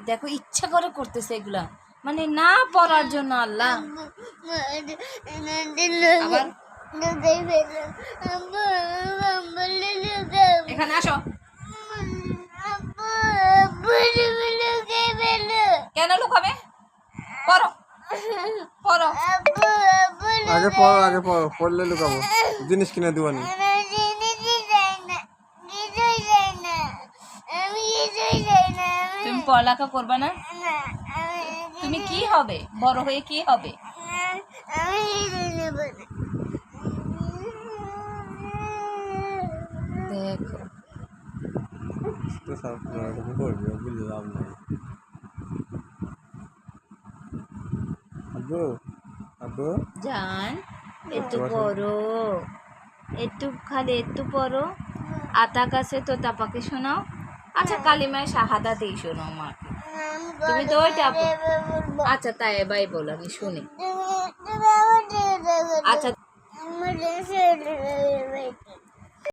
দেখো ইচ্ছা করে করতেছে এগুলা, মানে না পড়ার জন্য। আল্লাহ আবার এখানে আসো। কেন লুকাবে? পড়ো পড়ো। আগে পড়ো, পড়লে লুকাবো। জিনিস কিনে দিবানি। তুমি পড়ালেখা করবে না? তুমি কি হবে বড় হয়ে? কি হবে? দেখো তো সব পড়বে, বুঝলাম না। আব্বু আব্বু জান একটু পড়ো, একটু খালি একটু পড়ো। আতা কাছে তো তাপাকে শোনাও। আচ্ছা কালিমায় শাহাদাতেই শোনাও মাকে। তুমি তো ওইটা আচ্ছা তাই এবাই বলো, আমি শুনি। আচ্ছা